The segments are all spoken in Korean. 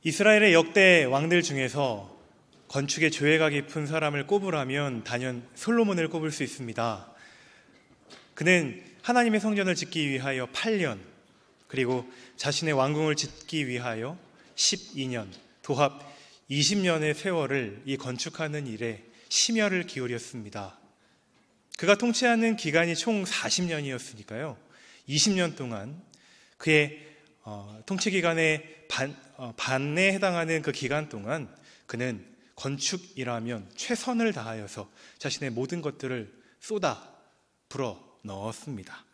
이스라엘의 역대 왕들 중에서 건축에 조예가 깊은 사람을 꼽으라면 단연 솔로몬을 꼽을 수 있습니다. 그는 하나님의 성전을 짓기 위하여 8년, 그리고 자신의 왕궁을 짓기 위하여 12년, 도합 20년의 세월을 이 건축하는 일에 심혈을 기울였습니다. 그가 통치하는 기간이 총 40년이었으니까요. 20년 동안 그의 통치 기간의 반에 해당하는 그 기간 동안 그는 건축이라면 최선을 다하여서 자신의 모든 것들을 쏟아 불어 넣었습니다.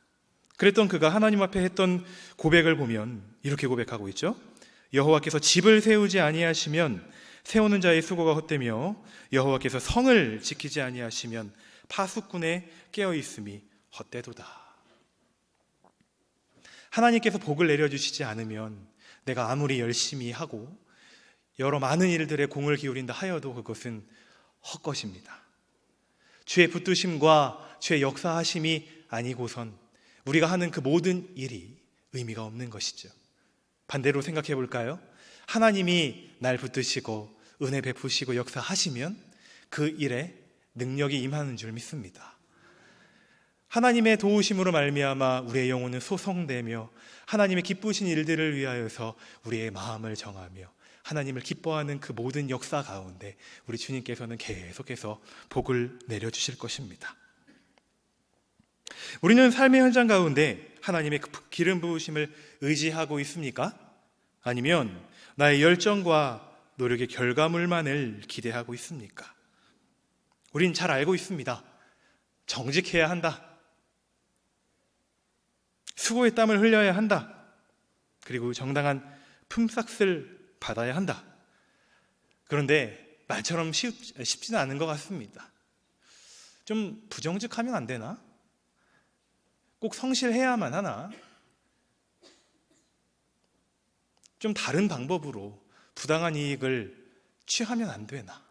그랬던 그가 하나님 앞에 했던 고백을 보면 이렇게 고백하고 있죠. 여호와께서 집을 세우지 아니하시면 세우는 자의 수고가 헛되며 여호와께서 성을 지키지 아니하시면 파수꾼의 깨어있음이 헛되도다. 하나님께서 복을 내려주시지 않으면 내가 아무리 열심히 하고 여러 많은 일들에 공을 기울인다 하여도 그것은 헛것입니다. 주의 붙드심과 주의 역사하심이 아니고선 우리가 하는 그 모든 일이 의미가 없는 것이죠. 반대로 생각해 볼까요? 하나님이 날 붙드시고 은혜 베푸시고 역사하시면 그 일에 능력이 임하는 줄 믿습니다. 하나님의 도우심으로 말미암아 우리의 영혼은 소성되며 하나님의 기쁘신 일들을 위하여서 우리의 마음을 정하며 하나님을 기뻐하는 그 모든 역사 가운데 우리 주님께서는 계속해서 복을 내려주실 것입니다. 우리는 삶의 현장 가운데 하나님의 기름 부으심을 의지하고 있습니까? 아니면 나의 열정과 노력의 결과물만을 기대하고 있습니까? 우린 잘 알고 있습니다. 정직해야 한다. 수고의 땀을 흘려야 한다. 그리고 정당한 품삯을 받아야 한다. 그런데 말처럼 쉽지는 않은 것 같습니다. 좀 부정직하면 안 되나? 꼭 성실해야만 하나? 좀 다른 방법으로 부당한 이익을 취하면 안 되나?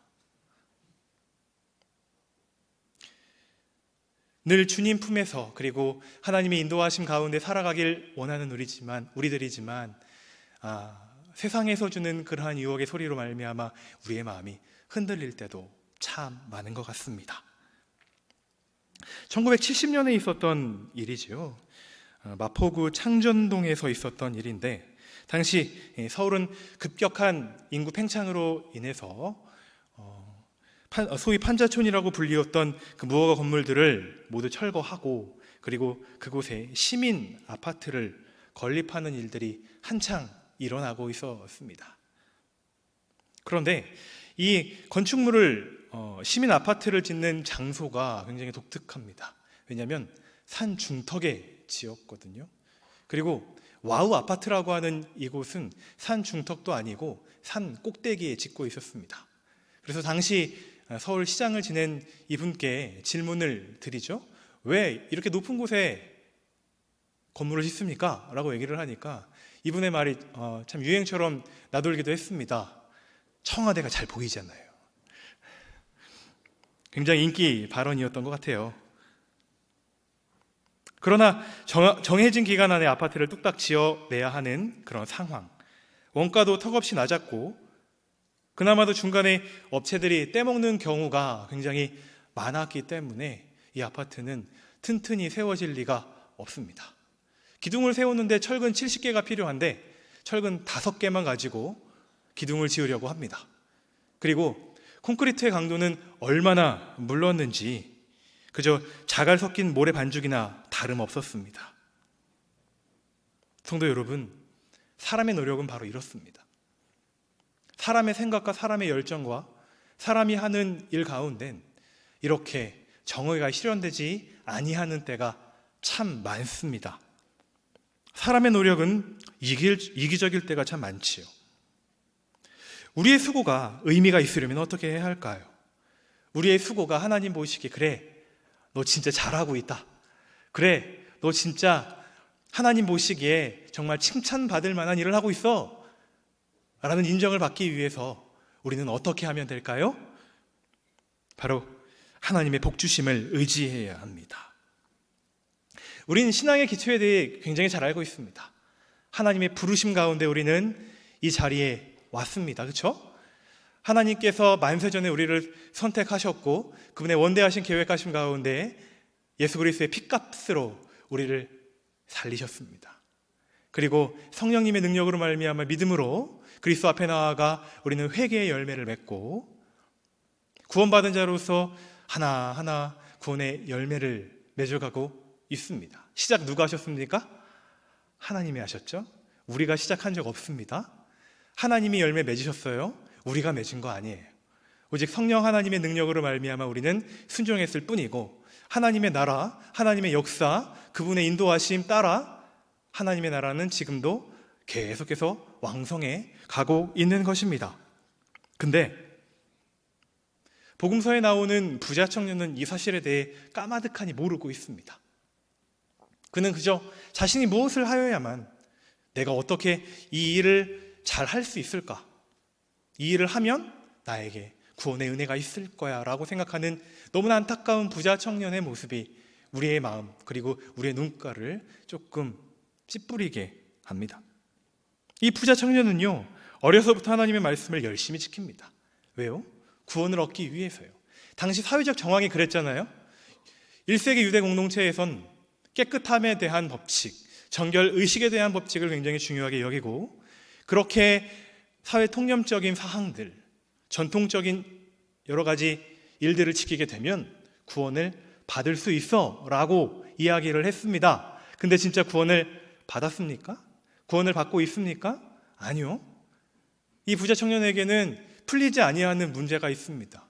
늘 주님 품에서 그리고 하나님의 인도하심 가운데 살아가길 원하는 우리들이지만 세상에서 주는 그러한 유혹의 소리로 말미암아 우리의 마음이 흔들릴 때도 참 많은 것 같습니다. 1970년에 있었던 일이죠. 마포구 창전동에서 있었던 일인데 당시 서울은 급격한 인구 팽창으로 인해서 소위 판자촌이라고 불리웠던 그 무허가 건물들을 모두 철거하고 그리고 그곳에 시민 아파트를 건립하는 일들이 한창 일어나고 있었습니다. 그런데 이 건축물을 시민 아파트를 짓는 장소가 굉장히 독특합니다. 왜냐하면 산 중턱에 지었거든요. 그리고 와우 아파트라고 하는 이곳은 산 중턱도 아니고 산 꼭대기에 짓고 있었습니다. 그래서 당시 서울시장을 지낸 이분께 질문을 드리죠. 왜 이렇게 높은 곳에 건물을 짓습니까? 라고 얘기를 하니까 이분의 말이 참 유행처럼 나돌기도 했습니다. 청와대가 잘 보이잖아요. 굉장히 인기 발언이었던 것 같아요. 그러나 정해진 기간 안에 아파트를 뚝딱 지어내야 하는 그런 상황, 원가도 턱없이 낮았고 그나마도 중간에 업체들이 떼먹는 경우가 굉장히 많았기 때문에 이 아파트는 튼튼히 세워질 리가 없습니다. 기둥을 세우는데 철근 70개가 필요한데 철근 5개만 가지고 기둥을 지으려고 합니다. 그리고 콘크리트의 강도는 얼마나 물렀는지 그저 자갈 섞인 모래 반죽이나 다름없었습니다. 성도 여러분, 사람의 노력은 바로 이렇습니다. 사람의 생각과 사람의 열정과 사람이 하는 일 가운데 이렇게 정의가 실현되지 아니하는 때가 참 많습니다. 사람의 노력은 이기적일 때가 참 많지요. 우리의 수고가 의미가 있으려면 어떻게 해야 할까요? 우리의 수고가 하나님 보시기에 그래, 너 진짜 잘하고 있다. 그래, 너 진짜 하나님 보시기에 정말 칭찬받을 만한 일을 하고 있어. 라는 인정을 받기 위해서 우리는 어떻게 하면 될까요? 바로 하나님의 복주심을 의지해야 합니다. 우리는 신앙의 기초에 대해 굉장히 잘 알고 있습니다. 하나님의 부르심 가운데 우리는 이 자리에 왔습니다. 그렇죠? 하나님께서 만세전에 우리를 선택하셨고 그분의 원대하신 계획하심 가운데 예수 그리스도의 핏값으로 우리를 살리셨습니다. 그리고 성령님의 능력으로 말미암아 믿음으로 그리스도 앞에 나아가 우리는 회개의 열매를 맺고 구원받은 자로서 하나하나 구원의 열매를 맺어가고 있습니다. 시작 누가 하셨습니까? 하나님이 하셨죠. 우리가 시작한 적 없습니다. 하나님이 열매 맺으셨어요. 우리가 맺은 거 아니에요. 오직 성령 하나님의 능력으로 말미암아 우리는 순종했을 뿐이고 하나님의 나라, 하나님의 역사, 그분의 인도하심 따라 하나님의 나라는 지금도 계속해서 왕성해 가고 있는 것입니다. 근데 복음서에 나오는 부자 청년은 이 사실에 대해 까마득하니 모르고 있습니다. 그는 그저 자신이 무엇을 하여야만 내가 어떻게 이 일을 잘 할 수 있을까? 이 일을 하면 나에게 구원의 은혜가 있을 거야 라고 생각하는 너무나 안타까운 부자 청년의 모습이 우리의 마음 그리고 우리의 눈가를 조금 찌푸리게 합니다. 이 부자 청년은요, 어려서부터 하나님의 말씀을 열심히 지킵니다. 왜요? 구원을 얻기 위해서요. 당시 사회적 정황이 그랬잖아요. 1세기 유대 공동체에선 깨끗함에 대한 법칙, 정결 의식에 대한 법칙을 굉장히 중요하게 여기고 그렇게 사회 통념적인 사항들, 전통적인 여러 가지 일들을 지키게 되면 구원을 받을 수 있어 라고 이야기를 했습니다. 근데 진짜 구원을 받았습니까? 구원을 받고 있습니까? 아니요. 이 부자 청년에게는 풀리지 아니하는 문제가 있습니다.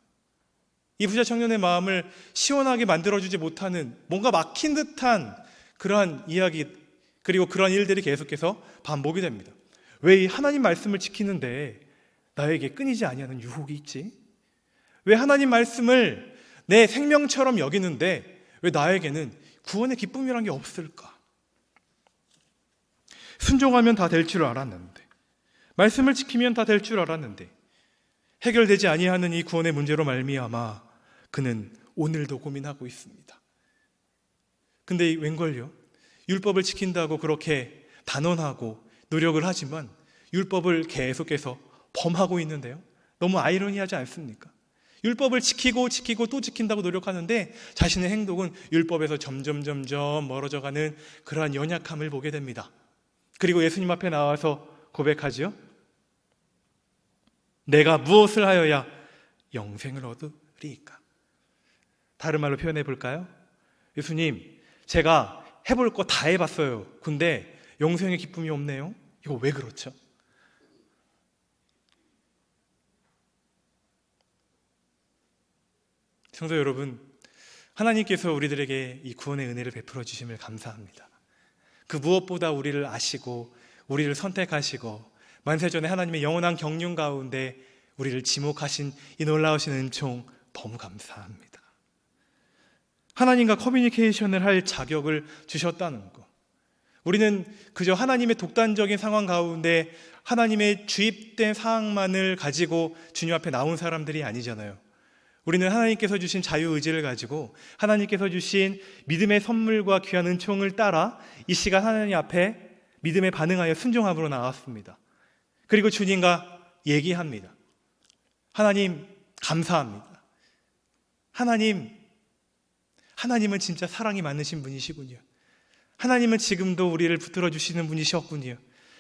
이 부자 청년의 마음을 시원하게 만들어주지 못하는 뭔가 막힌 듯한 그러한 이야기 그리고 그러한 일들이 계속해서 반복이 됩니다. 왜 이 하나님 말씀을 지키는데 나에게 끊이지 아니하는 유혹이 있지? 왜 하나님 말씀을 내 생명처럼 여기는데 왜 나에게는 구원의 기쁨이란 게 없을까? 순종하면 다 될 줄 알았는데, 말씀을 지키면 다 될 줄 알았는데 해결되지 아니하는 이 구원의 문제로 말미암아 그는 오늘도 고민하고 있습니다. 근데 웬걸요? 율법을 지킨다고 그렇게 단언하고 노력을 하지만 율법을 계속해서 범하고 있는데요. 너무 아이러니하지 않습니까? 율법을 지키고 또 지킨다고 노력하는데 자신의 행동은 율법에서 점점 멀어져가는 그러한 연약함을 보게 됩니다. 그리고 예수님 앞에 나와서 고백하죠. 내가 무엇을 하여야 영생을 얻으리이까? 다른 말로 표현해 볼까요? 예수님, 제가 해볼 거 다 해봤어요. 근데 영생의 기쁨이 없네요. 이거 왜 그렇죠? 성도 여러분, 하나님께서 우리들에게 이 구원의 은혜를 베풀어 주심을 감사합니다. 그 무엇보다 우리를 아시고 우리를 선택하시고 만세전에 하나님의 영원한 경륜 가운데 우리를 지목하신 이 놀라우신 은총 너무 감사합니다. 하나님과 커뮤니케이션을 할 자격을 주셨다는 것, 우리는 그저 하나님의 독단적인 상황 가운데 하나님의 주입된 사항만을 가지고 주님 앞에 나온 사람들이 아니잖아요. 우리는 하나님께서 주신 자유의지를 가지고 하나님께서 주신 믿음의 선물과 귀한 은총을 따라 이 시간 하나님 앞에 믿음에 반응하여 순종함으로 나왔습니다. 그리고 주님과 얘기합니다. 하나님 감사합니다. 하나님은 진짜 사랑이 많으신 분이시군요. 하나님은 지금도 우리를 붙들어 주시는 분이셨군요.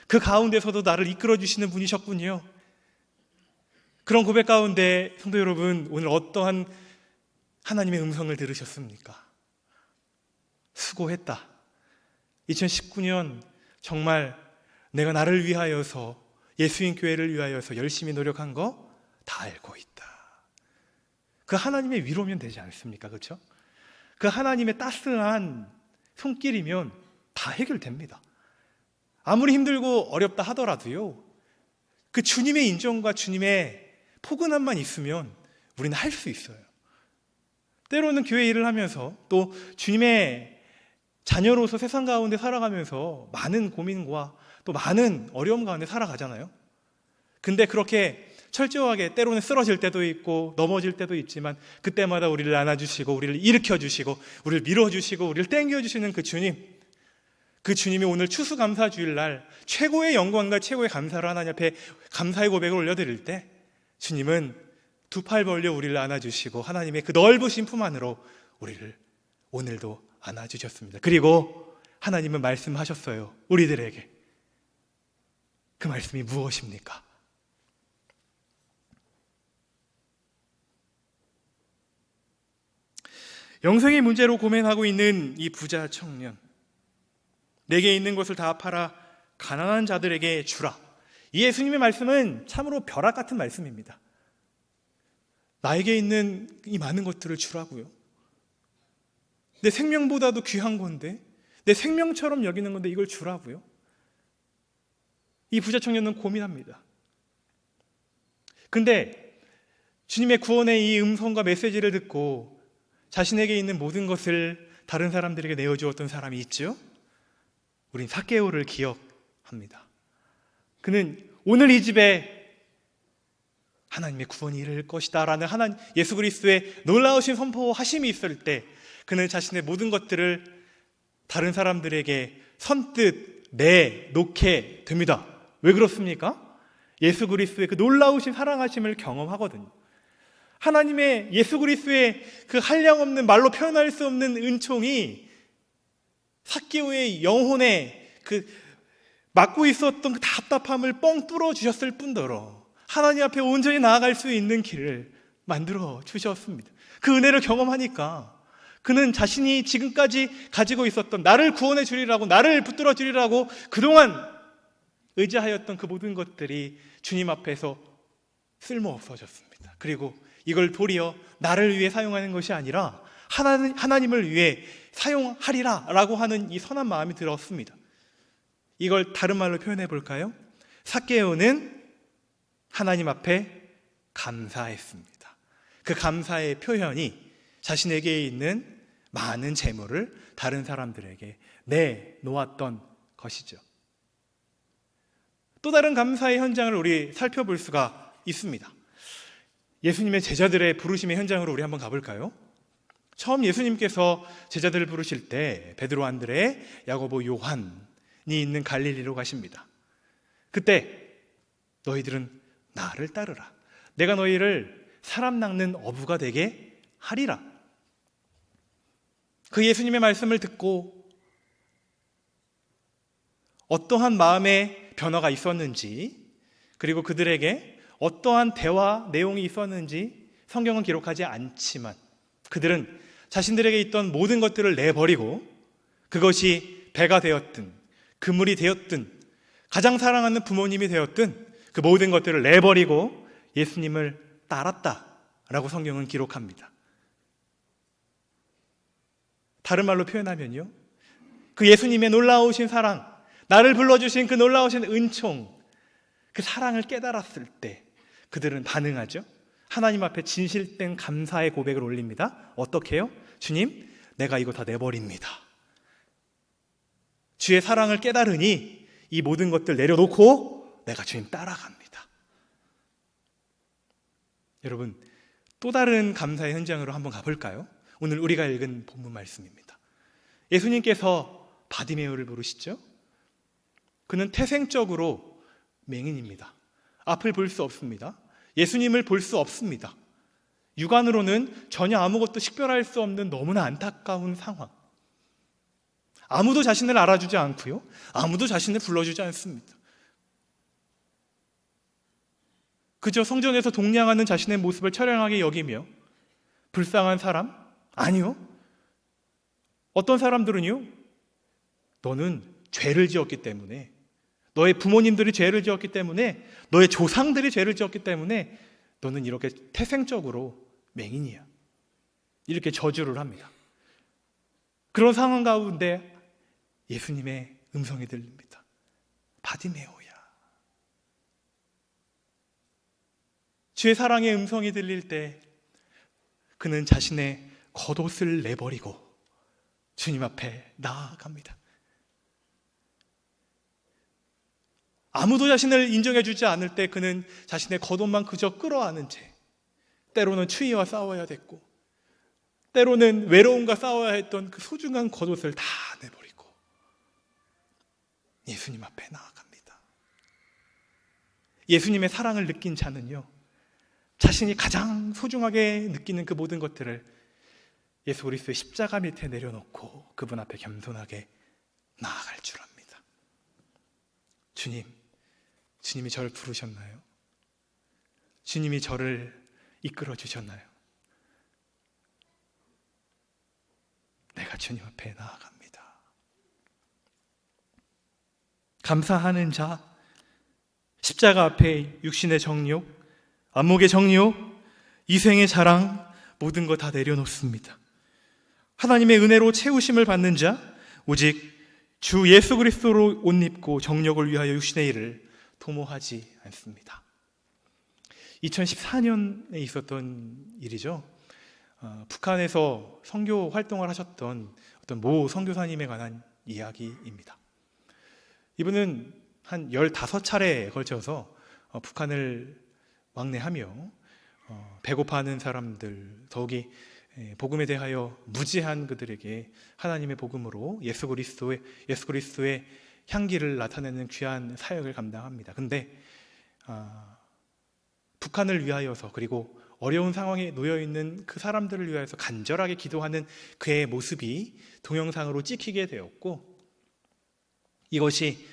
그 가운데서도 나를 이끌어 주시는 분이셨군요. 그런 고백 가운데 성도 여러분, 오늘 어떠한 하나님의 음성을 들으셨습니까? 수고했다. 2019년 정말 내가 나를 위하여서, 예수인 교회를 위하여서 열심히 노력한 거 다 알고 있다. 그 하나님의 위로면 되지 않습니까? 그렇죠? 그 하나님의 따스한 손길이면 다 해결됩니다. 아무리 힘들고 어렵다 하더라도요, 그 주님의 인정과 주님의 포근함만 있으면 우리는 할 수 있어요. 때로는 교회 일을 하면서 또 주님의 자녀로서 세상 가운데 살아가면서 많은 고민과 또 많은 어려움 가운데 살아가잖아요. 근데 그렇게 철저하게 때로는 쓰러질 때도 있고 넘어질 때도 있지만 그때마다 우리를 안아주시고 우리를 일으켜주시고 우리를 밀어주시고 우리를 땡겨주시는 그 주님, 그 주님이 오늘 추수감사주일날 최고의 영광과 최고의 감사를 하나님 앞에 감사의 고백을 올려드릴 때 주님은 두 팔 벌려 우리를 안아주시고 하나님의 그 넓으신 품 안으로 우리를 오늘도 안아주셨습니다. 그리고 하나님은 말씀하셨어요. 우리들에게. 그 말씀이 무엇입니까? 영생의 문제로 고민하고 있는 이 부자 청년, 내게 있는 것을 다 팔아 가난한 자들에게 주라. 이 예수님의 말씀은 참으로 벼락 같은 말씀입니다. 나에게 있는 이 많은 것들을 주라고요. 내 생명보다도 귀한 건데, 내 생명처럼 여기는 건데 이걸 주라고요. 이 부자 청년은 고민합니다. 근데 주님의 구원의 이 음성과 메시지를 듣고 자신에게 있는 모든 것을 다른 사람들에게 내어주었던 사람이 있죠? 우린 삭개오를 기억합니다. 그는 오늘 이 집에 하나님의 구원이 이를 것이다 라는 예수 그리스도의 놀라우신 선포하심이 있을 때 그는 자신의 모든 것들을 다른 사람들에게 선뜻 내놓게 됩니다. 왜 그렇습니까? 예수 그리스도의 그 놀라우신 사랑하심을 경험하거든요. 하나님의 예수 그리스도의 그 한량없는 말로 표현할 수 없는 은총이 삭개오의 영혼에 그 막고 있었던 그 답답함을 뻥 뚫어 주셨을 뿐더러 하나님 앞에 온전히 나아갈 수 있는 길을 만들어 주셨습니다. 그 은혜를 경험하니까 그는 자신이 지금까지 가지고 있었던 나를 구원해 주리라고, 나를 붙들어 주리라고 그동안 의지하였던 그 모든 것들이 주님 앞에서 쓸모없어졌습니다. 그리고 이걸 도리어 나를 위해 사용하는 것이 아니라 하나님을 위해 사용하리라 라고 하는 이 선한 마음이 들었습니다. 이걸 다른 말로 표현해 볼까요? 삭개오는 하나님 앞에 감사했습니다. 그 감사의 표현이 자신에게 있는 많은 재물을 다른 사람들에게 내놓았던 것이죠. 또 다른 감사의 현장을 우리 살펴볼 수가 있습니다. 예수님의 제자들의 부르심의 현장으로 우리 한번 가볼까요? 처음 예수님께서 제자들을 부르실 때 베드로, 안드레, 야고보, 요한이 있는 갈릴리로 가십니다. 그때 너희들은 나를 따르라. 내가 너희를 사람 낚는 어부가 되게 하리라. 그 예수님의 말씀을 듣고 어떠한 마음의 변화가 있었는지, 그리고 그들에게 어떠한 대화 내용이 있었는지 성경은 기록하지 않지만 그들은 자신들에게 있던 모든 것들을 내버리고 그것이 배가 되었든 그물이 되었든 가장 사랑하는 부모님이 되었든 그 모든 것들을 내버리고 예수님을 따랐다라고 성경은 기록합니다. 다른 말로 표현하면요, 그 예수님의 놀라우신 사랑, 나를 불러주신 그 놀라우신 은총, 그 사랑을 깨달았을 때 그들은 반응하죠. 하나님 앞에 진실된 감사의 고백을 올립니다. 어떻게 해요? 주님, 내가 이거 다 내버립니다. 주의 사랑을 깨달으니 이 모든 것들 내려놓고 내가 주님 따라갑니다. 여러분, 또 다른 감사의 현장으로 한번 가볼까요? 오늘 우리가 읽은 본문 말씀입니다. 예수님께서 바디메오를 부르시죠. 그는 태생적으로 맹인입니다. 앞을 볼 수 없습니다. 예수님을 볼 수 없습니다. 육안으로는 전혀 아무것도 식별할 수 없는 너무나 안타까운 상황. 아무도 자신을 알아주지 않고요, 아무도 자신을 불러주지 않습니다. 그저 성전에서 동냥하는 자신의 모습을 처량하게 여기며 불쌍한 사람? 아니요. 어떤 사람들은요, 너는 죄를 지었기 때문에, 너의 부모님들이 죄를 지었기 때문에, 너의 조상들이 죄를 지었기 때문에 너는 이렇게 태생적으로 맹인이야, 이렇게 저주를 합니다. 그런 상황 가운데 예수님의 음성이 들립니다. 바디메오야. 주의 사랑의 음성이 들릴 때 그는 자신의 겉옷을 내버리고 주님 앞에 나아갑니다. 아무도 자신을 인정해주지 않을 때 그는 자신의 겉옷만 그저 끌어안은 채, 때로는 추위와 싸워야 됐고 때로는 외로움과 싸워야 했던 그 소중한 겉옷을 다 내버리고 예수님 앞에 나아갑니다. 예수님의 사랑을 느낀 자는요, 자신이 가장 소중하게 느끼는 그 모든 것들을 예수 그리스도의 십자가 밑에 내려놓고 그분 앞에 겸손하게 나아갈 줄 압니다. 주님이 저를 부르셨나요? 주님이 저를 이끌어 주셨나요? 내가 주님 앞에 나아갑니다. 감사하는 자, 십자가 앞에 육신의 정욕, 안목의 정욕, 이생의 자랑, 모든 거 다 내려놓습니다. 하나님의 은혜로 채우심을 받는 자, 오직 주 예수 그리스도로 옷 입고 정욕을 위하여 육신의 일을 도모하지 않습니다. 2014년에 있었던 일이죠. 북한에서 선교 활동을 하셨던 어떤 모 선교사님에 관한 이야기입니다. 이분은 한 15차례에 걸쳐서 북한을 왕래하며 배고파하는 사람들, 더욱이 복음에 대하여 무지한 그들에게 하나님의 복음으로 예수 그리스도의 향기를 나타내는 귀한 사역을 감당합니다. 근데 북한을 위하여서, 그리고 어려운 상황에 놓여있는 그 사람들을 위하여서 간절하게 기도하는 그의 모습이 동영상으로 찍히게 되었고, 이것이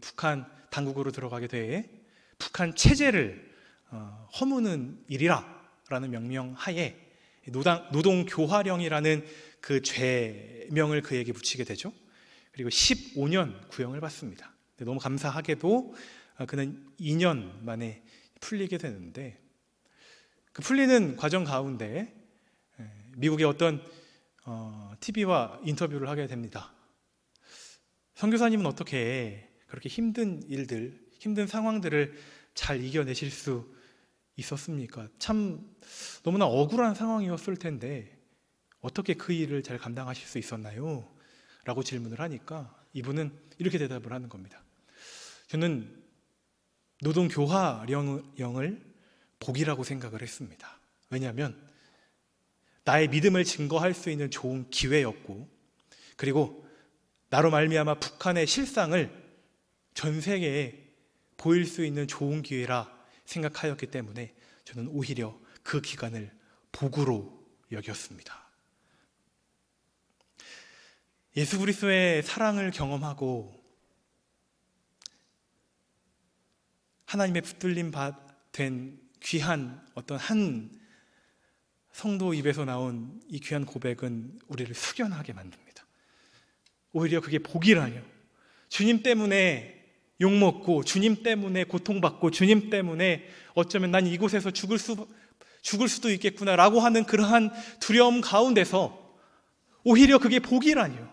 북한 당국으로 들어가게 돼 북한 체제를 허무는 일이라라는 명명하에 노동교화령이라는 그 죄명을 그에게 붙이게 되죠. 그리고 15년 구형을 받습니다. 너무 감사하게도 그는 2년 만에 풀리게 되는데, 그 풀리는 과정 가운데 미국의 어떤 TV와 인터뷰를 하게 됩니다. 선교사님은 어떻게 그렇게 힘든 일들, 힘든 상황들을 잘 이겨내실 수 있었습니까? 참 너무나 억울한 상황이었을 텐데 어떻게 그 일을 잘 감당하실 수 있었나요? 라고 질문을 하니까 이분은 이렇게 대답을 하는 겁니다. 저는 노동교화령을 복이라고 생각을 했습니다. 왜냐하면 나의 믿음을 증거할 수 있는 좋은 기회였고, 그리고 나로 말미암아 북한의 실상을 전 세계에 보일 수 있는 좋은 기회라 생각하였기 때문에 저는 오히려 그 기간을 복으로 여겼습니다. 예수 그리스도의 사랑을 경험하고 하나님의 붙들림 된 귀한 어떤 한 성도 입에서 나온 이 귀한 고백은 우리를 숙연하게 만듭니다. 오히려 그게 복이라뇨. 주님 때문에 욕먹고, 주님 때문에 고통받고, 주님 때문에 어쩌면 난 이곳에서 죽을 수도 있겠구나라고 하는 그러한 두려움 가운데서 오히려 그게 복이라뇨.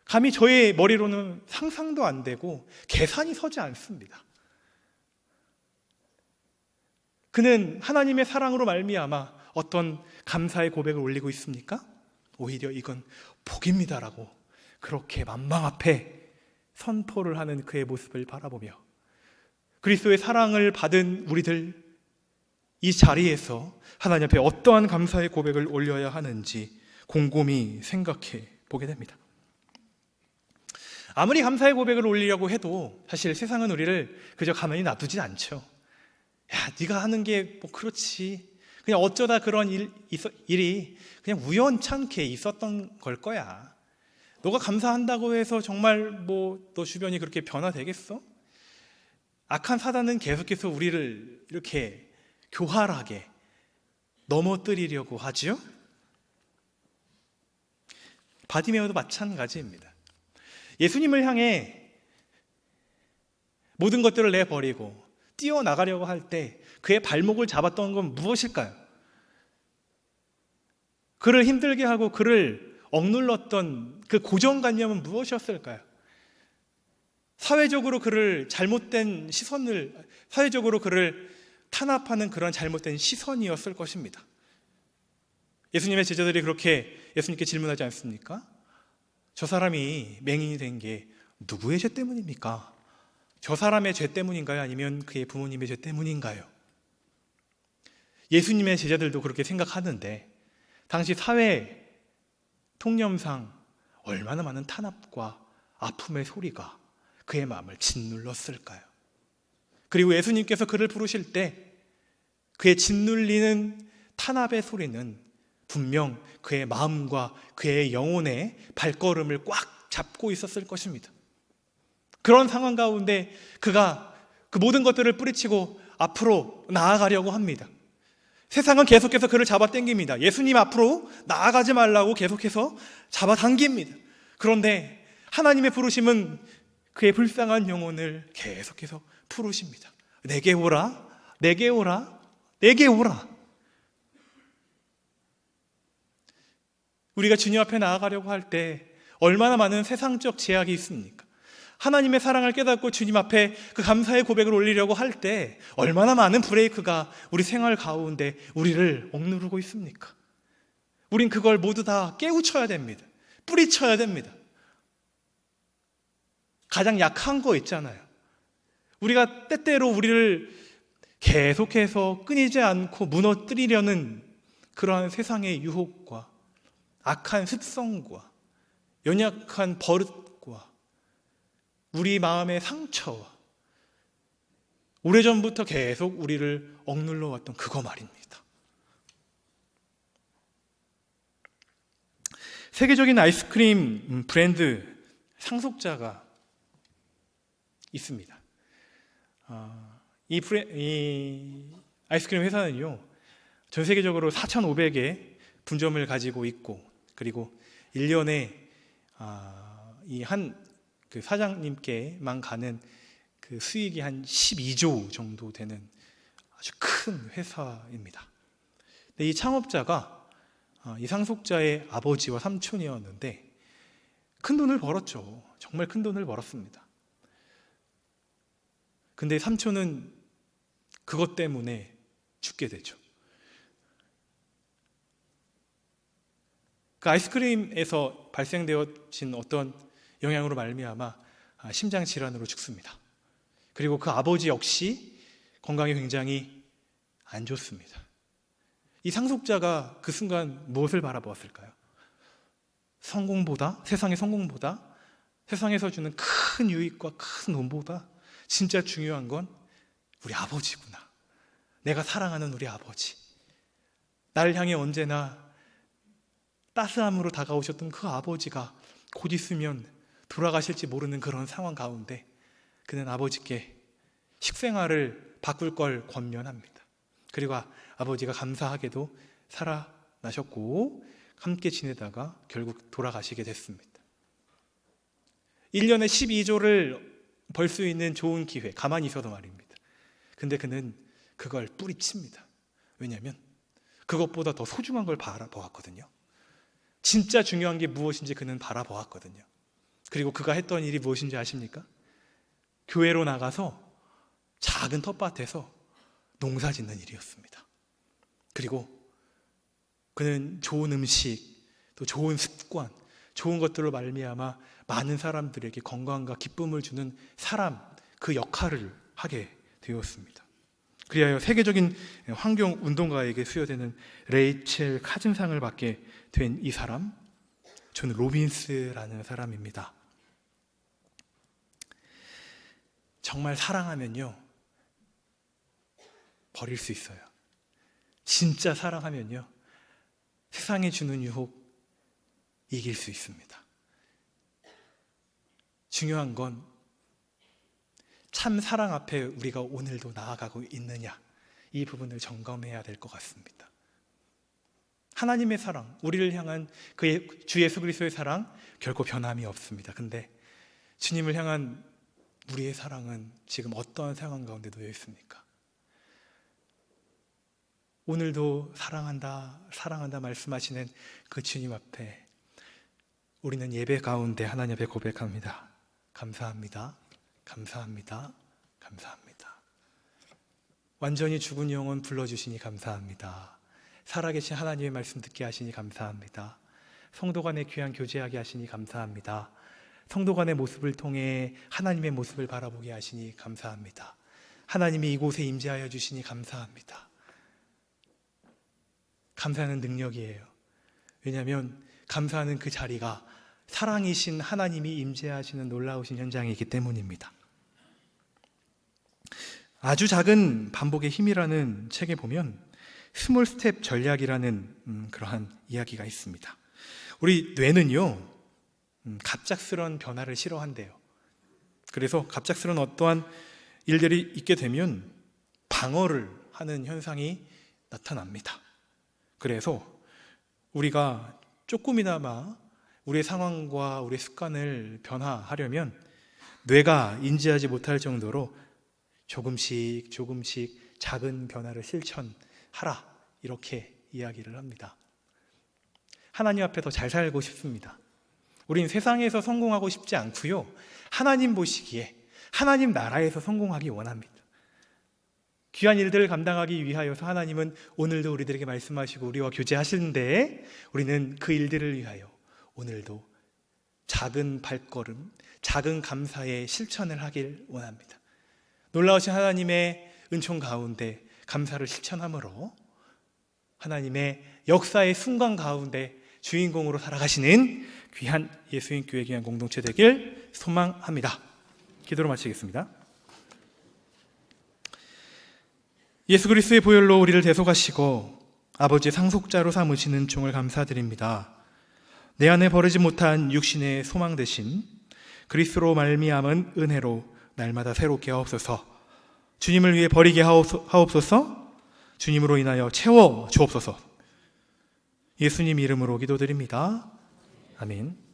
감히 저의 머리로는 상상도 안 되고 계산이 서지 않습니다. 그는 하나님의 사랑으로 말미암아 어떤 감사의 고백을 올리고 있습니까? 오히려 이건 복입니다라고 그렇게 만방 앞에 선포를 하는 그의 모습을 바라보며 그리스도의 사랑을 받은 우리들, 이 자리에서 하나님 앞에 어떠한 감사의 고백을 올려야 하는지 곰곰이 생각해 보게 됩니다. 아무리 감사의 고백을 올리려고 해도 사실 세상은 우리를 그저 가만히 놔두지 않죠. 야, 네가 하는 게 뭐 그렇지, 그냥 어쩌다 그런 일이 그냥 우연찮게 있었던 걸 거야. 너가 감사한다고 해서 정말 뭐 너 주변이 그렇게 변화되겠어? 악한 사단은 계속해서 우리를 이렇게 교활하게 넘어뜨리려고 하죠. 바디메오도 마찬가지입니다. 예수님을 향해 모든 것들을 내버리고 뛰어나가려고 할 때 그의 발목을 잡았던 건 무엇일까요? 그를 힘들게 하고 그를 억눌렀던 그 고정관념은 무엇이었을까요? 사회적으로 그를 사회적으로 그를 탄압하는 그런 잘못된 시선이었을 것입니다. 예수님의 제자들이 그렇게 예수님께 질문하지 않습니까? 저 사람이 맹인이 된 게 누구의 죄 때문입니까? 저 사람의 죄 때문인가요? 아니면 그의 부모님의 죄 때문인가요? 예수님의 제자들도 그렇게 생각하는데 당시 사회 통념상 얼마나 많은 탄압과 아픔의 소리가 그의 마음을 짓눌렀을까요? 그리고 예수님께서 그를 부르실 때 그의 짓눌리는 탄압의 소리는 분명 그의 마음과 그의 영혼의 발걸음을 꽉 잡고 있었을 것입니다. 그런 상황 가운데 그가 그 모든 것들을 뿌리치고 앞으로 나아가려고 합니다. 세상은 계속해서 그를 잡아당깁니다. 예수님 앞으로 나아가지 말라고 계속해서 잡아당깁니다. 그런데 하나님의 부르심은 그의 불쌍한 영혼을 계속해서 부르십니다. 내게 오라, 내게 오라, 내게 오라. 우리가 주님 앞에 나아가려고 할 때 얼마나 많은 세상적 제약이 있습니까? 하나님의 사랑을 깨닫고 주님 앞에 그 감사의 고백을 올리려고 할 때 얼마나 많은 브레이크가 우리 생활 가운데 우리를 억누르고 있습니까? 우린 그걸 모두 다 깨우쳐야 됩니다. 뿌리쳐야 됩니다. 가장 약한 거 있잖아요. 우리가 때때로 우리를 계속해서 끊이지 않고 무너뜨리려는 그러한 세상의 유혹과 악한 습성과 연약한 버릇과 우리 마음의 상처와 오래전부터 계속 우리를 억눌러 왔던 그거 말입니다. 세계적인 아이스크림 브랜드 상속자가 있습니다. 이 아이스크림 회사는요, 전 세계적으로 4,500의 분점을 가지고 있고, 그리고 1년에 이 한 그 사장님께만 가는 그 수익이 한 12조 정도 되는 아주 큰 회사입니다. 근데 이 창업자가 이 상속자의 아버지와 삼촌이었는데 큰 돈을 벌었죠. 정말 큰 돈을 벌었습니다. 근데 삼촌은 그것 때문에 죽게 되죠. 그 아이스크림에서 발생되어진 어떤 영향으로 말미암아 심장 질환으로 죽습니다. 그리고 그 아버지 역시 건강이 굉장히 안 좋습니다. 이 상속자가 그 순간 무엇을 바라보았을까요? 성공보다, 세상의 성공보다, 세상에서 주는 큰 유익과 큰 돈보다 진짜 중요한 건 우리 아버지구나. 내가 사랑하는 우리 아버지. 나를 향해 언제나 따스함으로 다가오셨던 그 아버지가 곧 있으면 돌아가실지 모르는 그런 상황 가운데 그는 아버지께 식생활을 바꿀 걸 권면합니다. 그리고 아버지가 감사하게도 살아나셨고 함께 지내다가 결국 돌아가시게 됐습니다. 1년에 12조를 벌 수 있는 좋은 기회, 가만히 있어도 말입니다. 근데 그는 그걸 뿌리칩니다. 왜냐하면 그것보다 더 소중한 걸 바라보았거든요. 진짜 중요한 게 무엇인지 그는 바라보았거든요. 그리고 그가 했던 일이 무엇인지 아십니까? 교회로 나가서 작은 텃밭에서 농사 짓는 일이었습니다. 그리고 그는 좋은 음식, 또 좋은 습관, 좋은 것들로 말미암아 많은 사람들에게 건강과 기쁨을 주는 사람, 그 역할을 하게 되었습니다. 그리하여 세계적인 환경운동가에게 수여되는 레이첼 카진상을 받게 된 이 사람, 존 로빈스라는 사람입니다. 정말 사랑하면요, 버릴 수 있어요. 진짜 사랑하면요, 세상에 주는 유혹 이길 수 있습니다. 중요한 건 참 사랑 앞에 우리가 오늘도 나아가고 있느냐, 이 부분을 점검해야 될 것 같습니다. 하나님의 사랑, 우리를 향한 그의 주 예수 그리스도의 사랑 결코 변함이 없습니다. 근데 주님을 향한 우리의 사랑은 지금 어떠한 상황 가운데 놓여 있습니까? 오늘도 사랑한다, 사랑한다 말씀하시는 그 주님 앞에 우리는 예배 가운데 하나님 앞에 고백합니다. 감사합니다. 감사합니다. 감사합니다. 완전히 죽은 영혼 불러주시니 감사합니다. 살아계신 하나님의 말씀 듣게 하시니 감사합니다. 성도 간의 귀한 교제하게 하시니 감사합니다. 성도 간의 모습을 통해 하나님의 모습을 바라보게 하시니 감사합니다. 하나님이 이곳에 임재하여 주시니 감사합니다. 감사하는 능력이에요. 왜냐하면 감사하는 그 자리가 사랑이신 하나님이 임재하시는 놀라우신 현장이기 때문입니다. 아주 작은 반복의 힘이라는 책에 보면 스몰 스텝 전략이라는 그러한 이야기가 있습니다. 우리 뇌는요, 갑작스러운 변화를 싫어한대요. 그래서 갑작스러운 어떠한 일들이 있게 되면 방어를 하는 현상이 나타납니다. 그래서 우리가 조금이나마 우리의 상황과 우리의 습관을 변화하려면 뇌가 인지하지 못할 정도로 조금씩 작은 변화를 실천하라, 이렇게 이야기를 합니다. 하나님 앞에 더 잘 살고 싶습니다. 우린 세상에서 성공하고 싶지 않고요, 하나님 보시기에 하나님 나라에서 성공하기 원합니다. 귀한 일들을 감당하기 위하여서 하나님은 오늘도 우리들에게 말씀하시고 우리와 교제하시는데, 우리는 그 일들을 위하여 오늘도 작은 발걸음, 작은 감사의 실천을 하길 원합니다. 놀라우신 하나님의 은총 가운데 감사를 실천함으로 하나님의 역사의 순간 가운데 주인공으로 살아가시는 귀한 예수님교회 귀한 공동체 되길 소망합니다. 기도로 마치겠습니다. 예수 그리스도의 보혈로 우리를 대속하시고 아버지의 상속자로 삼으시는 종을 감사드립니다. 내 안에 버리지 못한 육신의 소망 대신 그리스도로 말미암은 은혜로 날마다 새롭게 하옵소서. 주님을 위해 버리게 하옵소서. 주님으로 인하여 채워 주옵소서. 예수님 이름으로 기도드립니다. 아멘.